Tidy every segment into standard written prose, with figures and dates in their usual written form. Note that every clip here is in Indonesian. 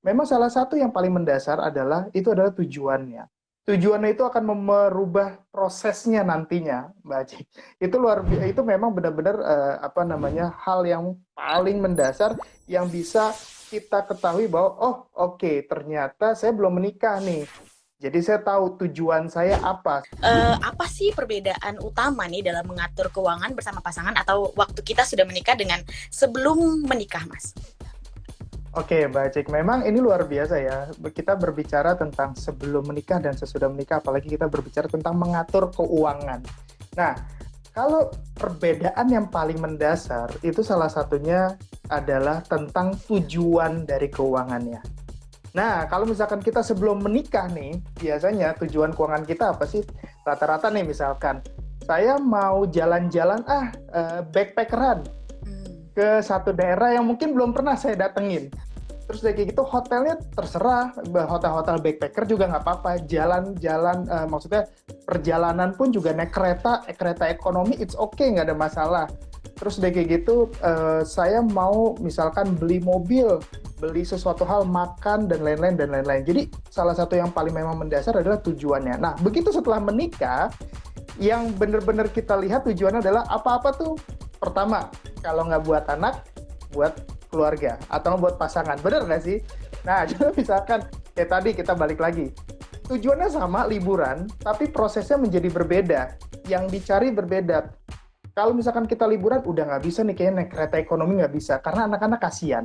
memang salah satu yang paling mendasar adalah tujuannya. Tujuannya itu akan merubah prosesnya nantinya, Mbak Aci. Itu memang benar-benar hal yang paling mendasar yang bisa kita ketahui bahwa oh oke, ternyata saya belum menikah nih. Jadi saya tahu tujuan saya apa. Apa sih perbedaan utama nih dalam mengatur keuangan bersama pasangan atau waktu kita sudah menikah dengan sebelum menikah, Mas? Oke, Mbak Cik. Memang ini luar biasa ya. Kita berbicara tentang sebelum menikah dan sesudah menikah, apalagi kita berbicara tentang mengatur keuangan. Nah, kalau perbedaan yang paling mendasar, itu salah satunya adalah tentang tujuan dari keuangannya. Nah, kalau misalkan kita sebelum menikah nih, biasanya tujuan keuangan kita apa sih? Rata-rata nih misalkan, saya mau jalan-jalan, backpackeran ke satu daerah yang mungkin belum pernah saya datengin. Terus kayak gitu hotelnya terserah, hotel-hotel backpacker juga nggak apa-apa. Jalan-jalan, maksudnya perjalanan pun juga naik kereta ekonomi, it's okay, nggak ada masalah. Terus kayak gitu, saya mau misalkan beli mobil, beli sesuatu hal, makan, dan lain-lain. Jadi salah satu yang paling memang mendasar adalah tujuannya. Nah, begitu setelah menikah, yang benar-benar kita lihat tujuannya adalah apa-apa tuh. Pertama, kalau nggak buat anak, buat keluarga atau buat pasangan, bener nggak sih? Nah, jadi misalkan kayak tadi kita balik lagi, tujuannya sama, liburan, tapi prosesnya menjadi berbeda, yang dicari berbeda. Kalau misalkan kita liburan, udah nggak bisa nih kayaknya naik kereta ekonomi, nggak bisa, karena anak-anak kasihan.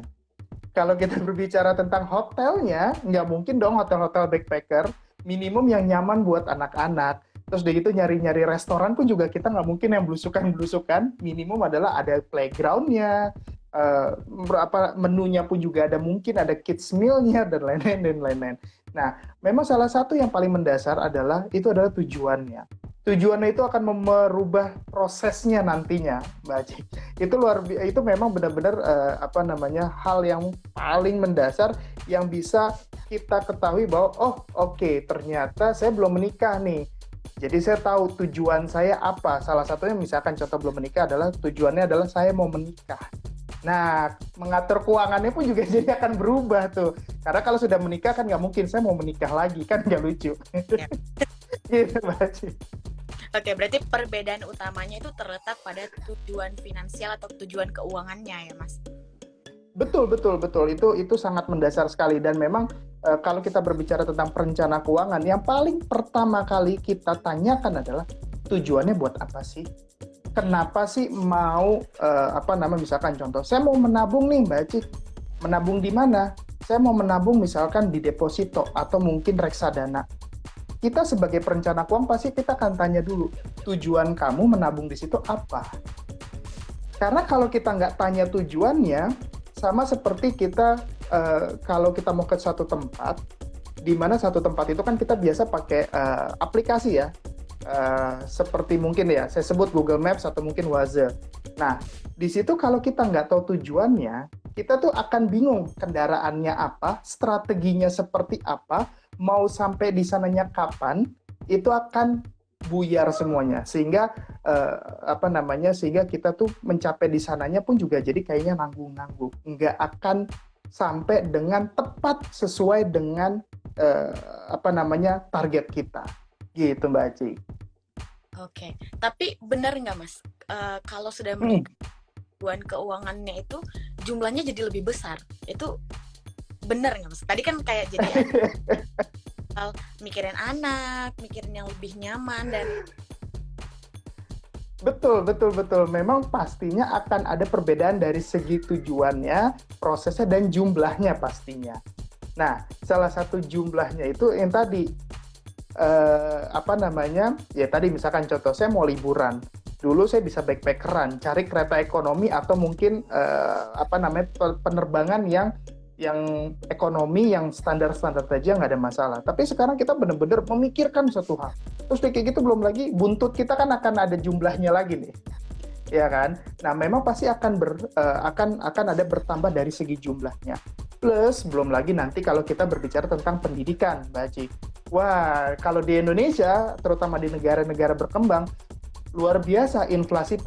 Kalau kita berbicara tentang hotelnya, nggak mungkin dong hotel-hotel backpacker, minimum yang nyaman buat anak-anak. Terus dari itu nyari-nyari restoran pun juga kita nggak mungkin yang belusukan-belusukan, minimum adalah ada playgroundnya, menunya pun juga ada, mungkin ada kids meal-nya dan lain-lain. Nah, memang salah satu yang paling mendasar adalah tujuannya. Tujuannya itu akan merubah prosesnya nantinya, Mbak Aci. Itu memang benar-benar hal yang paling mendasar yang bisa kita ketahui bahwa oh oke, ternyata saya belum menikah nih. Jadi saya tahu tujuan saya apa. Salah satunya misalkan contoh belum menikah adalah tujuannya adalah saya mau menikah. Nah, mengatur keuangannya pun juga jadi akan berubah tuh. Karena kalau sudah menikah kan nggak mungkin saya mau menikah lagi, kan nggak lucu. Ya. Gitu, Mbak Aci. Oke, berarti perbedaan utamanya itu terletak pada tujuan finansial atau tujuan keuangannya ya, Mas? Betul. Itu sangat mendasar sekali. Dan memang kalau kita berbicara tentang perencana keuangan, yang paling pertama kali kita tanyakan adalah tujuannya buat apa sih? Kenapa sih mau misalkan contoh, saya mau menabung nih, Mbak Cik. Menabung di mana? Saya mau menabung misalkan di deposito atau mungkin reksadana. Kita sebagai perencana keuangan pasti kita akan tanya dulu, tujuan kamu menabung di situ apa? Karena kalau kita nggak tanya tujuannya, sama seperti kita kalau kita mau ke satu tempat, di mana satu tempat itu kan kita biasa pakai aplikasi ya, seperti mungkin ya, saya sebut Google Maps atau mungkin Waze. Nah, di situ kalau kita nggak tahu tujuannya, kita tuh akan bingung kendaraannya apa, strateginya seperti apa, mau sampai di sananya kapan, itu akan buyar semuanya. Sehingga sehingga kita tuh mencapai di sananya pun juga jadi kayaknya nanggung-nanggung. Nggak akan sampai dengan tepat sesuai dengan target kita. Gitu, Mbak Aci. Oke, tapi benar nggak, Mas? Kalau sudah menikah, tujuan keuangannya itu jumlahnya jadi lebih besar. Itu benar nggak, Mas? Tadi kan kayak jadi mikirin anak, mikirin yang lebih nyaman dan Betul. Memang pastinya akan ada perbedaan dari segi tujuannya, prosesnya, dan jumlahnya pastinya. Nah, salah satu jumlahnya itu yang tadi, ya tadi misalkan contoh, saya mau liburan. Dulu saya bisa backpackeran, cari kereta ekonomi atau mungkin penerbangan yang ekonomi, yang standar-standar saja, nggak ada masalah. Tapi sekarang kita benar-benar memikirkan satu hal. Terus kayak gitu belum lagi buntut kita kan akan ada jumlahnya lagi nih, ya kan? Nah, memang pasti akan ada bertambah dari segi jumlahnya. Plus belum lagi nanti kalau kita berbicara tentang pendidikan, Mbak Ci. Wah, kalau di Indonesia, terutama di negara-negara berkembang, luar biasa inflasi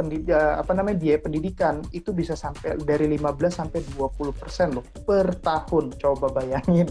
biaya pendidikan itu bisa sampai dari 15 sampai 20% loh per tahun. Coba bayangin.